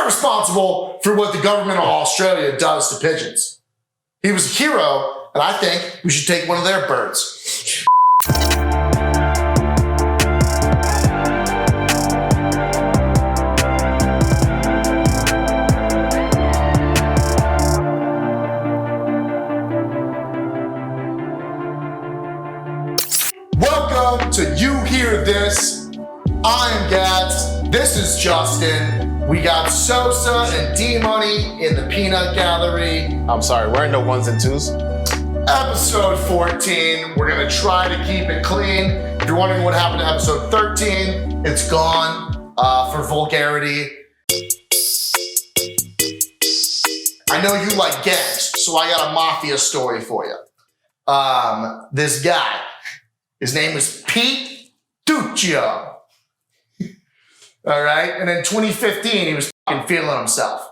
responsible for what the government of Australia does to pigeons. He was a hero, and I think we should take one of their birds. Welcome to You Hear This. I'm Gats. This is Justin. We got Sosa and D-Money in the peanut gallery. I'm sorry, we're in the ones and twos. Episode 14. We're going to try to keep it clean. If you're wondering what happened to episode 13, it's gone for vulgarity. I know you like gangs, so I got a Mafia Story for you. This guy, his name is Pigeon. All right. And in 2015, he was fucking feeling himself.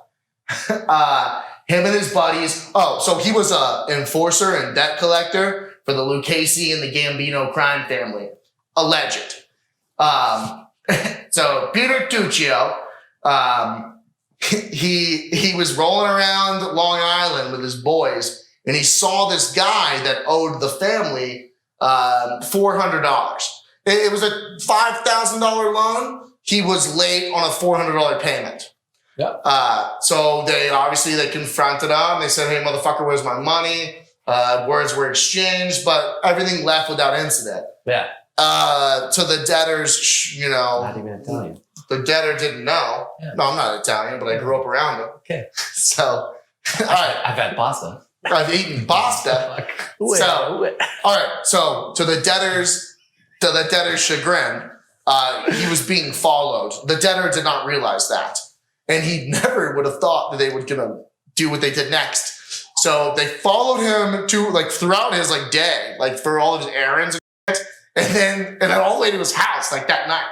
Him and his buddies. Oh, so he was an enforcer and debt collector for the Lucchese and the Gambino crime family. Alleged. So Peter Tuccio, he was rolling around Long Island with his boys, and he saw this guy that owed the family $400. It was a $5,000 loan. He was late on a $400 payment. Yep. So they confronted him. They said, "Hey, motherfucker, where's my money?" Words were exchanged, but everything left without incident. Yeah. To the debtors, Not even Italian. the debtor didn't know. Yeah. No, I'm not Italian, but I grew up around him. Okay. So, all right. I've had pasta. I've eaten pasta. All right. So to the debtor's chagrin, he was being followed. The debtor did not realize that. And he never would have thought that they were going to do what they did next. So they followed him throughout his day, for all of his errands. And then all the way to his house, that night.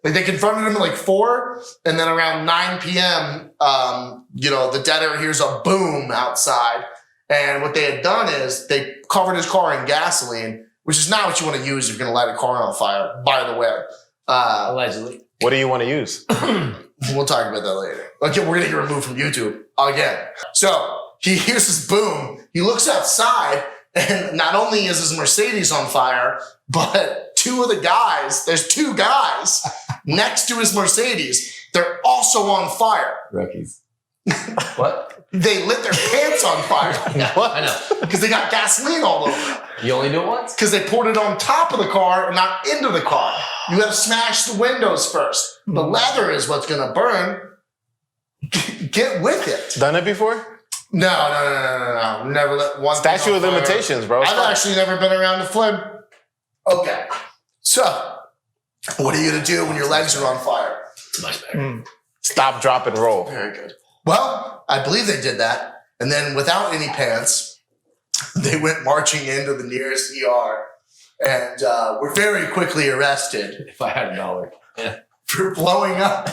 They confronted him at 4, and then around 9 p.m., the debtor hears a boom outside. And what they had done is they covered his car in gasoline, which is not what you want to use if you're going to light a car on fire, by the way. Allegedly. What do you want to use? We'll talk about that later. Okay, we're going to get removed from YouTube again. So he hears this boom. He looks outside, and not only is his Mercedes on fire, but there's two guys next to his Mercedes. They're also on fire. Rookies. What? They lit their pants on fire. What? I know. Because they got gasoline all over. You only do it once? Because they poured it on top of the car and not into the car. You got to smash the windows first. The leather is what's going to burn. Get with it. Done it before? No. Never let one Statute of limitations, bro. I've actually never been around a flame. Okay. So, what are you going to do when your legs are on fire? It's much better. Stop, drop, and roll. Very good. Well, I believe they did that. And then without any pants, they went marching into the nearest ER and were very quickly arrested. If I had $1. Yeah. For blowing up.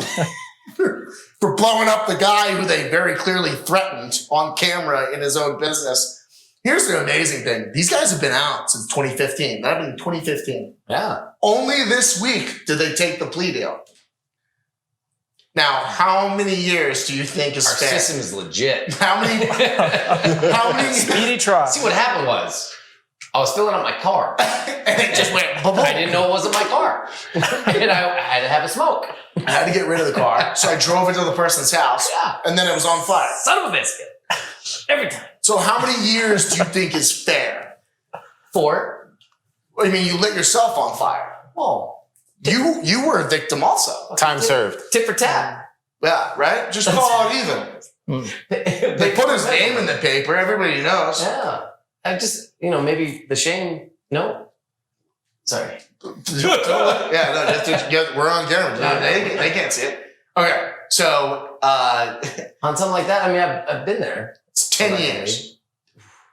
for blowing up the guy who they very clearly threatened on camera in his own business. Here's the amazing thing. These guys have been out since 2015. That happened in 2015. Yeah. Only this week did they take the plea deal. Now, how many years do you think is Our fair? system is legit. How many? Speedy trial. See, what happened was, I was filling up my car. And it just went boom. I didn't know it wasn't my car. And I had to have a smoke. I had to get rid of the car, so I drove into the person's house, Yeah. and then it was on fire. Son of a biscuit. Every time. So how many years do you think is fair? 4. I mean, you lit yourself on fire. Oh. You were a victim also. Time served. Tit for tat. Yeah, right? Just call it even. They put his name in the paper. Everybody knows. Yeah. I just, maybe the shame. No. Sorry. Yeah, no, we're on camera. No, They can't see it. Okay, so On something like that, I've been there. it's 10 years.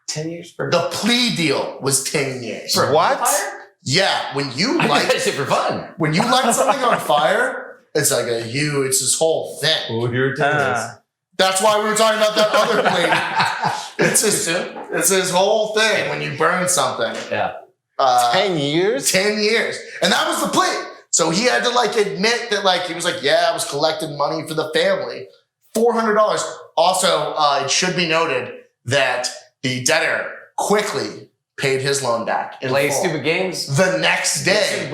10 years for The plea deal was 10 years. for What? fire? Yeah, when you I did light that shit for fun. when you light something on fire, it's it's this whole thing. Oh, you're That's why we were talking about that other plea. It's this whole thing when you burn something. Yeah. 10 years? 10 years. And that was the plea. So he had to admit that he was yeah, I was collecting money for the family. $400. Also, it should be noted that the debtor quickly paid his loan back. Play stupid games. The next day,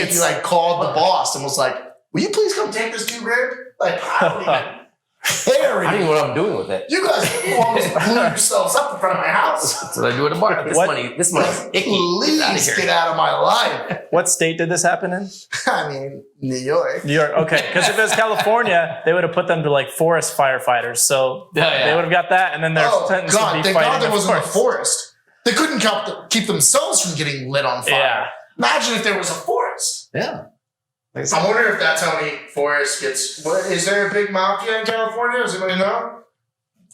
he like called the boss and was like, "Will you please come take this $2,000?" Like, I don't even care. I don't even know what I'm doing with it. You guys almost blew yourselves up in front of my house. That's what I do at a bar. This money's icky. Please get out of my life. What state did this happen in? I mean, New York. New York. Okay, because if it was California, they would have put them to like forest firefighters. So they would have got that, and then their sentence would be thank fighting God there wasn't forest. a forest. They couldn't keep themselves from getting lit on fire. Yeah. Imagine if there was a forest. Yeah. I wonder if that's how many forests gets. What, is there a big mafia in California? Does anybody know?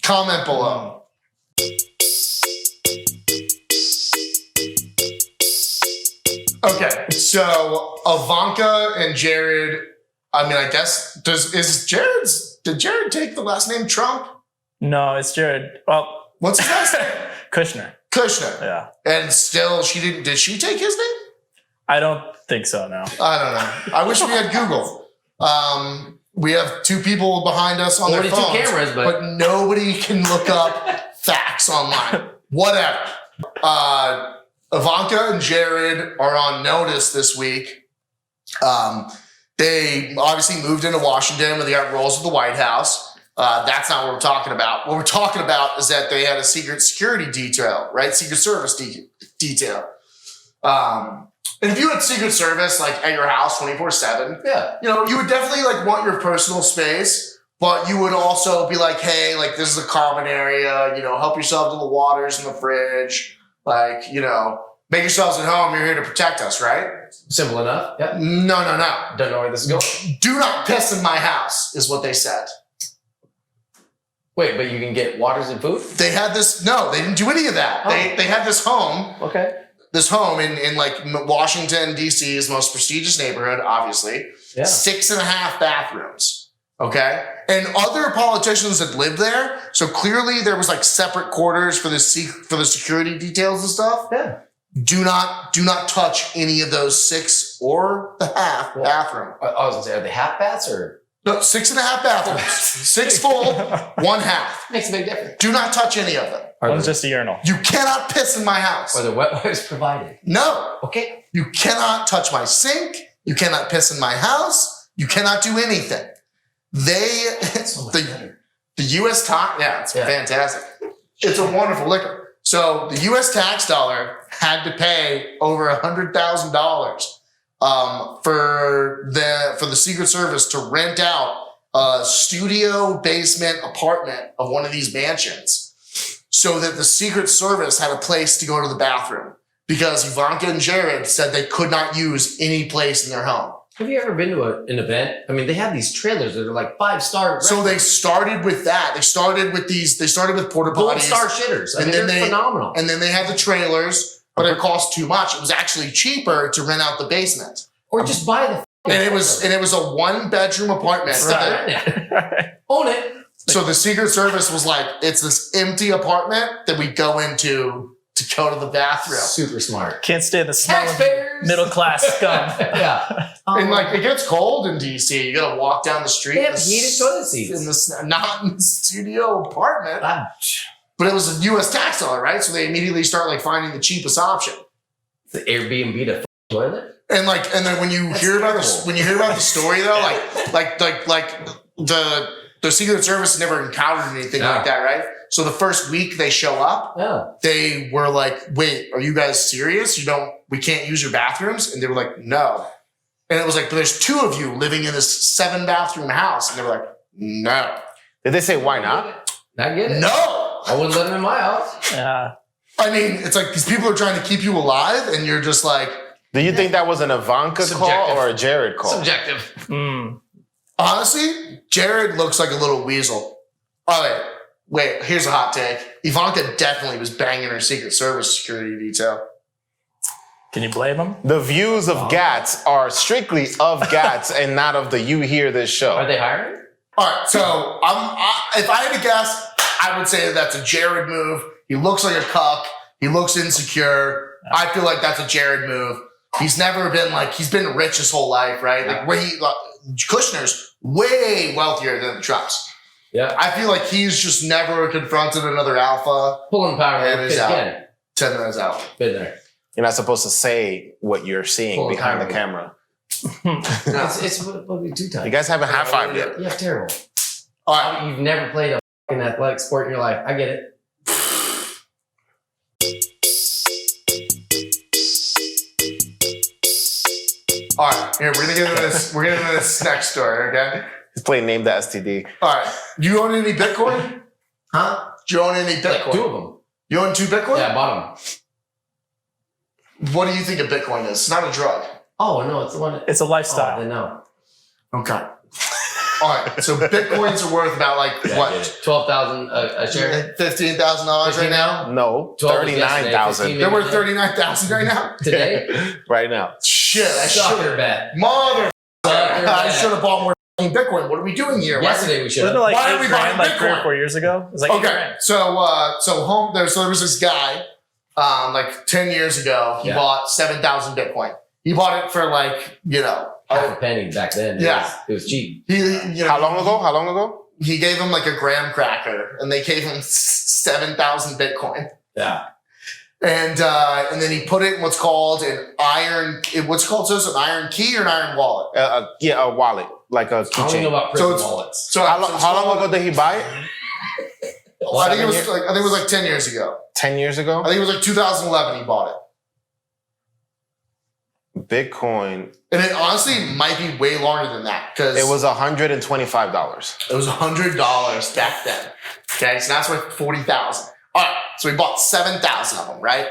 Comment below. Okay, so Ivanka and Jared. I mean, I guess did Jared take the last name Trump? No, it's Jared. Well, What's his last name? Kushner. Kushner. Yeah. And still, she didn't. Did she take his name? I don't think so, no. I don't know. I wish we had Google. We have two people behind us on their 42 phones, cameras, but nobody can look up facts online. Whatever. Ivanka and Jared are on notice this week. They obviously moved into Washington when they got roles at the White House. That's not what we're talking about. What we're talking about is that they had a secret security detail, right? Secret Service detail. And if you had Secret Service like at your house 24/7, you would definitely like want your personal space, but you would also be like, hey, like this is a common area, help yourself to the waters in the fridge, like, make yourselves at home. You're here to protect us, right? simple enough. Yeah. No. Don't know where this is going. Do not piss in my house, is what they said. Wait, but you can get waters and food? They had this. No, they didn't do any of that. Oh. They had this home. Okay. This home in like Washington, D.C.'s most prestigious neighborhood, obviously. Yeah. 6.5 bathrooms. Okay. And other politicians had lived there. So clearly there was like separate quarters for the security details and stuff. Yeah. Do not touch any of those 6 or the half bathroom. I was gonna say, are they half baths or? No, 6.5 bathrooms. 6 full, 1 half. Makes a big difference. Do not touch any of them. One's just a urinal. You cannot piss in my house. Are the wet wipes provided? No. Okay. You cannot touch my sink. You cannot piss in my house. You cannot do anything. The U.S. tax, it's fantastic. It's a wonderful liquor. So the U.S. tax dollar had to pay over $100,000 for the Secret Service to rent out a studio basement apartment of one of these mansions, so that the Secret Service had a place to go to the bathroom, because Ivanka and Jared said they could not use any place in their home. Have you ever been to an event? I mean, they have these trailers that are like 5-star. So they started with that. They started with porta potties. Gold star shitters. I mean, they're phenomenal. And then they had the trailers, but it cost too much. It was actually cheaper to rent out the basement. Or just buy the. And it was a 1-bedroom apartment. Right. Own it. So the Secret Service was like, it's this empty apartment that we go into to go to the bathroom. Super smart. Can't stand the smell of Taxpayers. middle class scum. Yeah. And like, it gets cold in DC. You gotta walk down the street. They have heated toilet seats. Not in the studio apartment. But it was a U.S. tax dollar, right? So they immediately start like finding the cheapest option. The Airbnb to toilet. And then when you hear about the story though, like the Secret Service never encountered anything like that, right? So the first week they show up, they were like, "Wait, are you guys serious? We can't use your bathrooms?" And they were like, "No." And it was like, "But there's 2 of you living in this 7-bathroom house," and they were like, "No." Did they say why not? I get it. No. I wouldn't let them in my house. Yeah. I mean, it's like these people are trying to keep you alive, and you're just like. Do you think that was an Ivanka call or a Jared call? Subjective. Honestly, Jared looks like a little weasel. Oh, wait, here's a hot take. Ivanka definitely was banging her Secret Service security detail. Can you blame him? The views of Gats are strictly of Gats and not of the You Hear This show. Are they hiring? All right, so if I had to guess, I would say that's a Jared move. He looks like a cuck. He looks insecure. I feel like that's a Jared move. He's never been he's been rich his whole life, right? Like Kushner's way wealthier than the Trumps. Yeah. I feel like he's just never confronted another alpha. Pulling power. And is out. Again, 10 minutes out. been there. You're not supposed to say what you're seeing Full behind the camera. camera. It's what we do time. You guys haven't high-fived yet. Yeah, terrible. All right. You've never played a fucking athletic sport in your life. I get it. All right. Here, we're gonna get into this. We're gonna get into this next story, okay? He's playing Name the STD. All right. Do you own any Bitcoin? Huh? Do you own any Bitcoin? Like 2 of them. You own 2 Bitcoin? Yeah, I bought them. What do you think a Bitcoin is? It's not a drug. Oh, no, it's the one. It's a lifestyle. Oh, then no. Okay. All right. So Bitcoins are worth about like Yeah, I get what? it. 12,000 a share. $15,000 right now? No, 12 was yesterday, 39,000 15 They're worth 39,000 right now? Today? right now. Shit, I Sucker should bet. Mother. Sucker I bet. should have bought more fucking Bitcoin. What are we doing here? Why- Yesterday we should Wasn't it have. like Why are we 8 buying grand like 3 or Bitcoin? 4 years ago? It was like 8 Okay, grand. so there was this guy, like 10 years ago, he Yeah. bought 7,000 Bitcoin. He bought it for like, Half a penny back then. Yeah. It was cheap. How long ago? He gave him like a graham cracker, and they gave him 7,000 Bitcoin. Yeah. And then he put it in what's called an iron. What's it called? So it's an iron key or an iron wallet. Yeah, a wallet, like a I don't know keychain. about So prison it's- wallets. So How long ago did he buy it? I think it was like 10 years ago. 10 years ago? I think it was like 2011. He bought it, Bitcoin. and it honestly might be way longer than that because It was $125. It was $100 back then. Okay, so now it's worth 40,000. All right, so he bought 7,000 of them, right?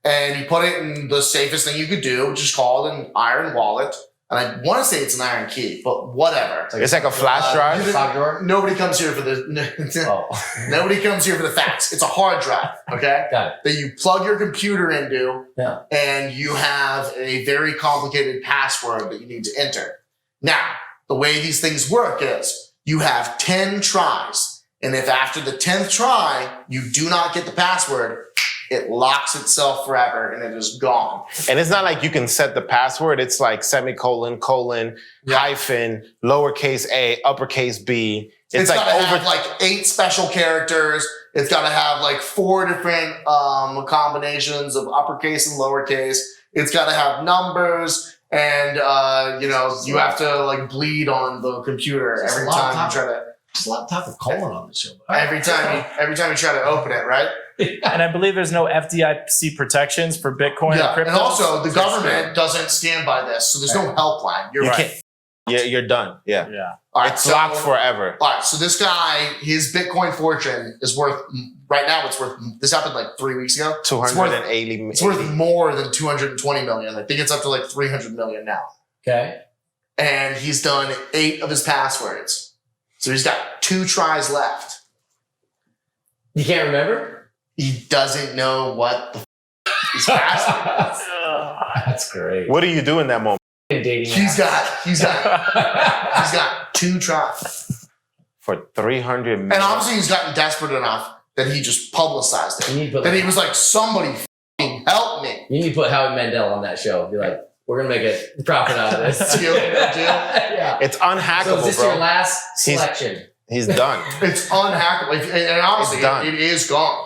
And he put it in the safest thing you could do, which is called an iron wallet. And I want to say it's an iron key, but whatever. It's like a flash drive. Sock drawer? Nobody comes here for the Oh. nobody comes here for the facts. It's a hard drive, okay? Got it. That you plug your computer into, Yeah. and you have a very complicated password that you need to enter. Now, the way these things work is you have 10 tries. And if after the 10th try, you do not get the password, it locks itself forever and it is gone. And it's not like you can set the password. It's like semicolon, colon, hyphen, lowercase a, uppercase b. It's like got to have like 8 special characters. It's got to have like 4 different combinations of uppercase and lowercase. It's got to have numbers. And, you have to like bleed on the computer It's every a lot time of you try to... There's a lot of talk of colon on the show. Every time you try to open it, right? And I believe there's no FDIC protections for Bitcoin Yeah, and crypto. and also the government doesn't stand by this, so there's no helpline. You're You right. can't- Yeah, you're done. Yeah. Yeah. All right, It's locked forever. All right, so this guy, his Bitcoin fortune is worth right now. It's worth. This happened like 3 weeks ago. 280. It's worth more than 220 million. I think it's up to like 300 million now. Okay. And he's done 8 of his passwords, so he's got 2 tries left. You can't remember? He doesn't know what the his password is. That's great. What do you do in that moment? Dating He's apps. got 2 tries. For 300 million. And obviously he's gotten desperate enough that he just publicized You need it. to put That like, he was like, somebody f***ing help me. you need to put Howie Mandel on that show. Be like, we're gonna make a profit out of this. Deal. Yeah. It's unhackable, So is this bro. your last selection? He's done. It's unhackable. And honestly, It's done. it is gone.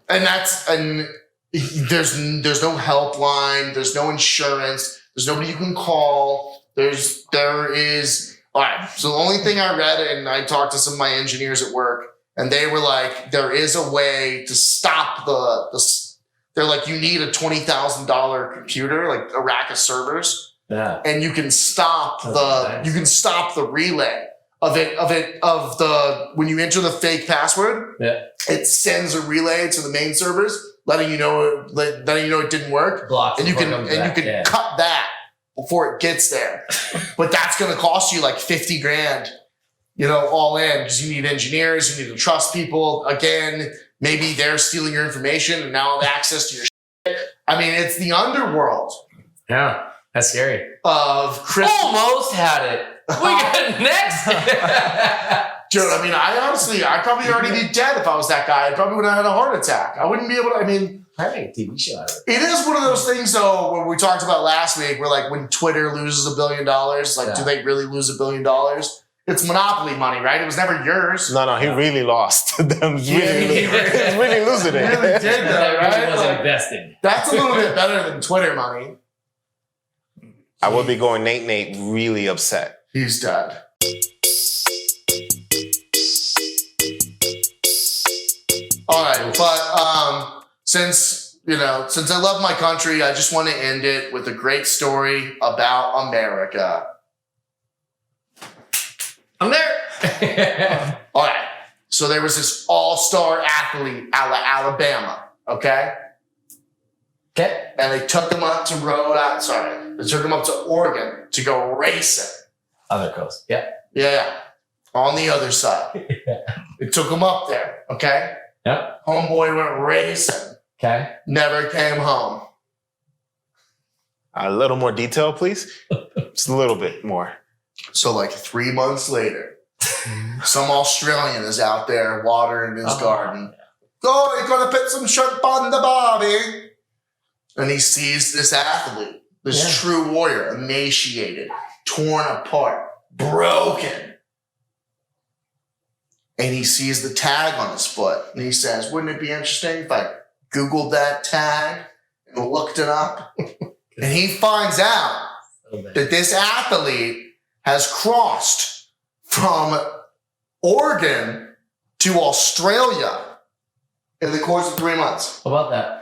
And there's no helpline. There's no insurance. There's nobody you can call. There is. All right. So the only thing I read, and I talked to some of my engineers at work, and they were like, there is a way to stop they're like, you need a $20,000 computer, like a rack of servers, Yeah. and you can stop That's nice. the relay when you enter the fake password. Yeah. It sends a relay to the main servers, letting you know it didn't work, Blocks and you before can it comes back, yeah. cut that before it gets there. But that's going to cost you like 50 grand, all in, because you need engineers, you need to trust people. Again, maybe they're stealing your information and now have access to your shit. I mean, it's the underworld Yeah. That's scary. of Chris. Almost had it. We got next. Dude, I mean, I'd probably already be dead if I was that guy. I probably would have had a heart attack. I wouldn't be able to, I mean, Having a TV show out of it. it is one of those things, though, when we talked about last week, where like when Twitter loses $1 billion, like, Yeah. do they really lose $1 billion? It's monopoly money, right? It was never yours. No, he really lost. Them he's really losing it. He really did that, That really right? was Like, invested. that's a little bit better than Twitter money. I would be going Nate really upset. He's dead. All right, but since I love my country, I just want to end it with a great story about America. I'm there. All right, so there was this all-star athlete out of Alabama, okay? Okay. And they took him up to they took him up to Oregon to go racing. Other coast. Yeah. Yeah, on the other side. They took him up there, okay? Yep. Homeboy went racing. Okay. Never came home. A little more detail, please. Just a little bit more. So like 3 months later, some Australian is out there watering his garden. Oh, you're going to put some shrimp on the barbie. And he sees this athlete, this true warrior, emaciated, torn apart, broken. And he sees the tag on his foot. And he says, wouldn't it be interesting if I Googled that tag and looked it up? And he finds out that this athlete has crossed from Oregon to Australia in the course of 3 months. How about that?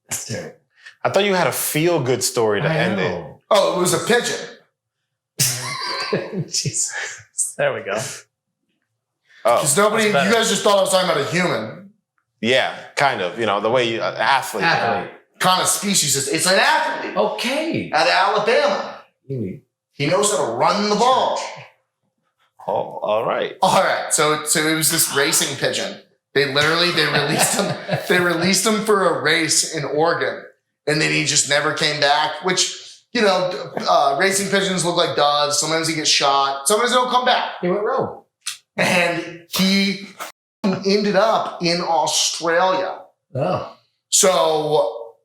That's terrible. I thought you had a feel-good story to end it. Oh, it was a pigeon. Jesus. There we go. Oh, Because nobody, you That's better. guys just thought I was talking about a human. yeah, kind of. The way you athlete. Kind of species. It's an athlete Okay. out of Alabama. He knows how to run the ball. Oh, all right. All right. So it was this racing pigeon. They released him. They released him for a race in Oregon, and then he just never came back. Which racing pigeons look like duds. Sometimes he gets shot. Sometimes they don't come back. He went rogue. And he ended up in Australia. Oh. So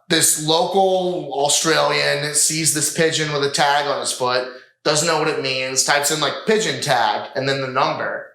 this local Australian sees this pigeon with a tag on his foot, doesn't know what it means, types in like pigeon tag and then the number,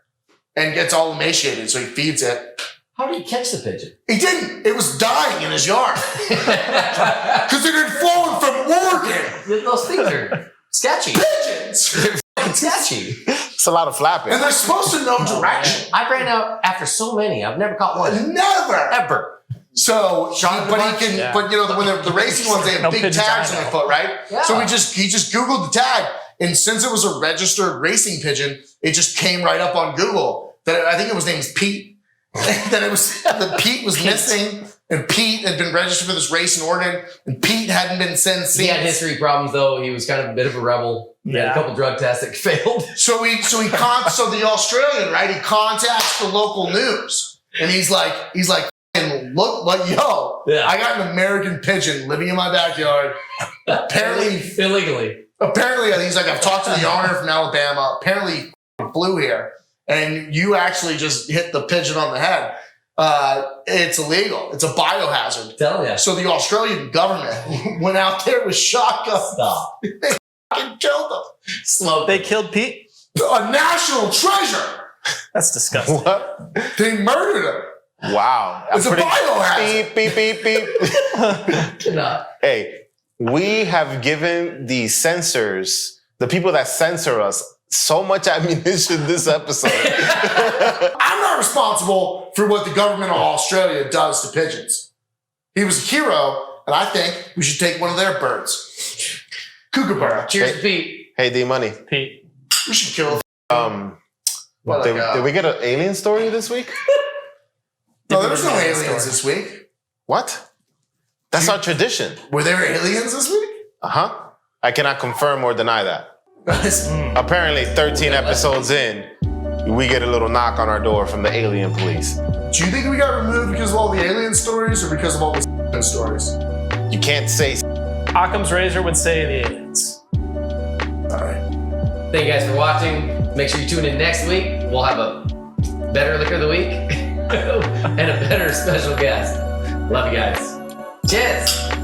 and gets all emaciated. So he feeds it. How did he catch the pigeon? He didn't. It was dying in his yard because it had fallen from Oregon. Those things are sketchy. Pigeons. They're sketchy. It's a lot of flapping. And they're supposed to know direction. I ran out after so many. I've never caught one. Never. Ever. So, but he can, Yeah. but when the racing ones, they have No big pigeons tags I on know. their foot, right? Yeah. So he just Googled the tag. And since it was a registered racing pigeon, it just came right up on Google that I think it was named Pete. that Pete was missing, and Pete had been registered for this race in Oregon, and Pete hadn't been since. He had history problems though. He was kind of a bit of a rebel. He had a couple drug tests that failed. So the Australian, right? He contacts the local news, and he's like, look, like, yo, I got an American pigeon living in my backyard. Apparently, illegally. he's like, I've talked to the owner from Alabama. Apparently, he flew here, and you actually just hit the pigeon on the head. It's illegal. It's a biohazard. Tell ya. So the Australian government went out there with shotguns. Stop. And killed him. Slow. They killed Pete? A national treasure. That's disgusting. What? They murdered him. Wow. It's a biohazard. Beep, beep, beep, beep. Cannot. Hey, we have given the censors, the people that censor us, so much ammunition this episode. I'm not responsible for what the government of Australia does to pigeons. He was a hero, and I think we should take one of their birds. Kookaburra. Cheers to Pete. Hey, D-Money. Pete. We should kill. Did we get an alien story this week? No, there was no aliens this week. What? That's our tradition. Were there aliens this week? Uh-huh. I cannot confirm or deny that. Apparently, 13 episodes in, we get a little knock on our door from the alien police. Do you think we got removed because of all the alien stories or because of all the stories? You can't say... Occam's razor would say the aliens. All right. Thank you guys for watching. Make sure you tune in next week. We'll have a better liquor of the week and a better special guest. Love you guys. Cheers.